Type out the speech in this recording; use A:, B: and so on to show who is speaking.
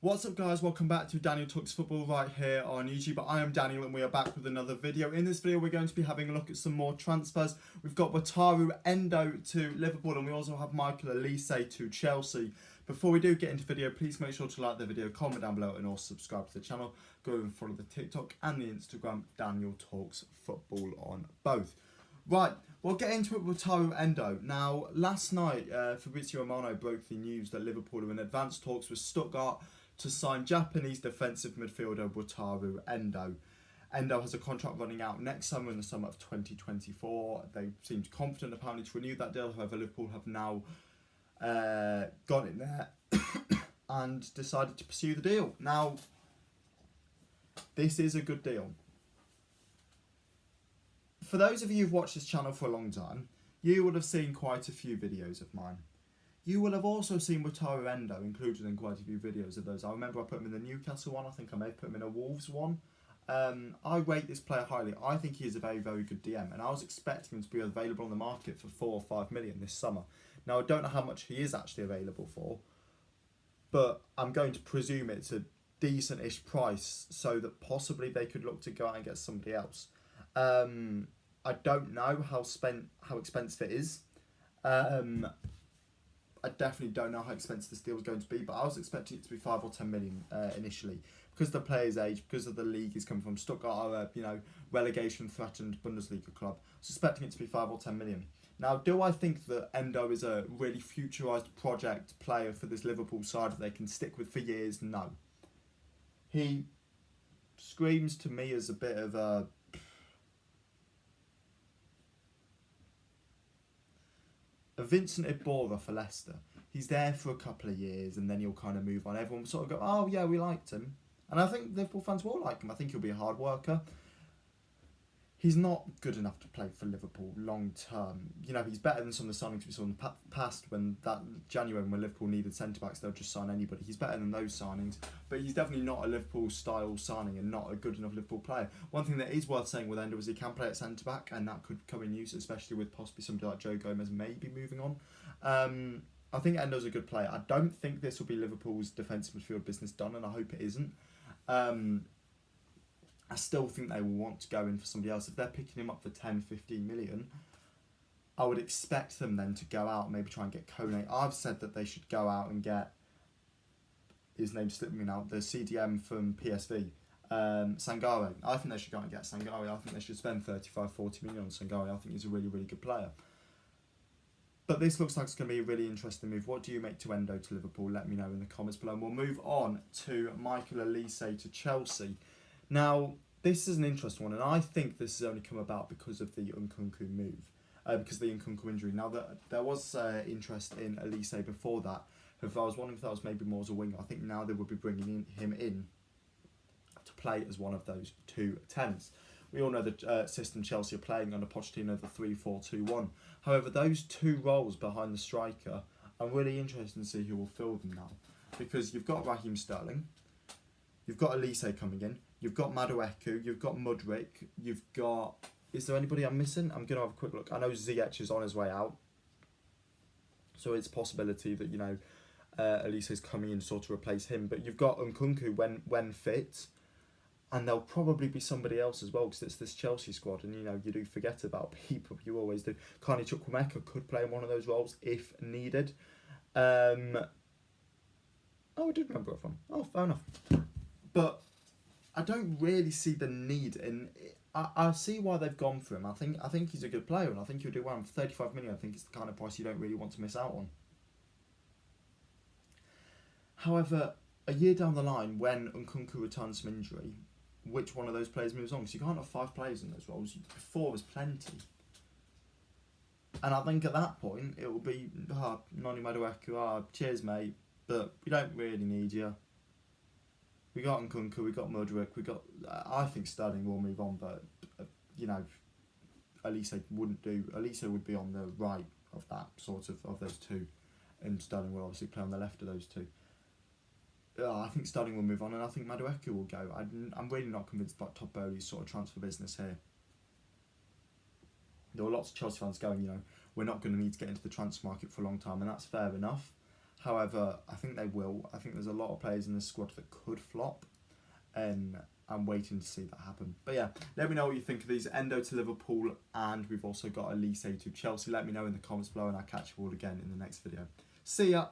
A: What's up guys, welcome back to Daniel Talks Football right here on YouTube. I am Daniel and we are back with another video. In this video we're going to be having a look at some more transfers. We've got Wataru Endo to Liverpool and we also have Michael Olise to Chelsea. Before we do get into the video, please make sure to like the video, comment down below and also subscribe to the channel. Go and follow the TikTok and the Instagram, Daniel Talks Football on both. Right, we'll get into it with Wataru Endo. Now, last night Fabrizio Romano broke the news that Liverpool are in advanced talks with Stuttgart to sign Japanese defensive midfielder Wataru Endo. Endo has a contract running out next summer, in the summer of 2024. They seemed confident apparently to renew that deal. However, Liverpool have now got in there and decided to pursue the deal. Now, this is a good deal. For those of you who've watched this channel for a long time, you would have seen quite a few videos of mine. You will have also seen Wataru Endo included in quite a few videos of those. I remember I put him in the Newcastle one. I think I may have put him in a Wolves one. I rate this player highly. I think he is a very, very good DM. And I was expecting him to be available on the market for 4 or 5 million this summer. Now, I don't know how much he is actually available for. But I'm going to presume it's a decent-ish price so that possibly they could look to go out and get somebody else. I don't know how expensive it is. I definitely don't know how expensive this deal is going to be, but I was expecting it to be 5 or 10 million initially because of the player's age, because of the league he's come from. Stuttgart are a relegation threatened Bundesliga club. I was expecting it to be 5 or 10 million. Now, do I think that Endo is a really futurised project player for this Liverpool side that they can stick with for years? No. He screams to me as a bit of a Vincent Iborra for Leicester. He's there for a couple of years and then he'll kind of move on. Everyone will sort of go, oh yeah, we liked him. And I think Liverpool fans will like him. I think he'll be a hard worker. He's not good enough to play for Liverpool long term. He's better than some of the signings we saw in the past when that January when Liverpool needed centre-backs, they'll just sign anybody. He's better than those signings, but he's definitely not a Liverpool-style signing and not a good enough Liverpool player. One thing that is worth saying with Endo is he can play at centre-back and that could come in use, especially with possibly somebody like Joe Gomez maybe moving on. I think Endo's a good player. I don't think this will be Liverpool's defensive midfield business done, and I hope it isn't. I still think they will want to go in for somebody else. If they're picking him up for 10, 15 million, I would expect them then to go out and maybe try and get Kone. I've said that they should go out and get, his name's slipping me now, the CDM from PSV, Sangare. I think they should go out and get Sangare. I think they should spend 35, 40 million on Sangare. I think he's a really, really good player. But this looks like it's going to be a really interesting move. What do you make to Endo to Liverpool? Let me know in the comments below. And we'll move on to Michael Olise to Chelsea. Now, this is an interesting one, and I think this has only come about because of the Nkunku move, because of the Nkunku injury. Now, there was interest in Olise before that. If I was wondering if that was maybe more as a winger, I think now they would be bringing him in to play as one of those 2 10s. We all know the system Chelsea are playing under Pochettino, the 3-4-2-1. However, those 2 roles behind the striker, I'm really interested to see who will fill them now, because you've got Raheem Sterling, you've got Olise coming in, you've got Madueke, you've got Mudryk, you've got... Is there anybody I'm missing? I'm going to have a quick look. I know Ziyech is on his way out. So it's a possibility that, Olise is coming in to sort of replace him. But you've got Nkunku when fit. And there'll probably be somebody else as well because it's this Chelsea squad. And, you do forget about people. You always do. Carney Chukwuemeka could play in one of those roles if needed. Oh, I did remember it from. Oh, fair enough. But I don't really see the need in. I see why they've gone for him. I think he's a good player, and I think he'll do well. And for 35 million, I think it's the kind of price you don't really want to miss out on. However, a year down the line, when Nkunku returns from injury, which one of those players moves on? Because you can't have 5 players in those roles. 4 was plenty. And I think at that point, it will be, Noni Madueke, cheers mate, but we don't really need you. We got Nkunku, we got Mudryk, I think Sterling will move on, but, Olise wouldn't do. Olise would be on the right of that, sort of those 2, and Sterling will obviously play on the left of those 2. I think Sterling will move on, and I think Madueke will go. I'm really not convinced about Todd Bowley's sort of transfer business here. There were lots of Chelsea fans going, we're not going to need to get into the transfer market for a long time, and that's fair enough. However, I think they will. I think there's a lot of players in this squad that could flop, and I'm waiting to see that happen. But yeah, let me know what you think of these. Endo to Liverpool, and we've also got OLISE to Chelsea. Let me know in the comments below, and I'll catch you all again in the next video. See ya!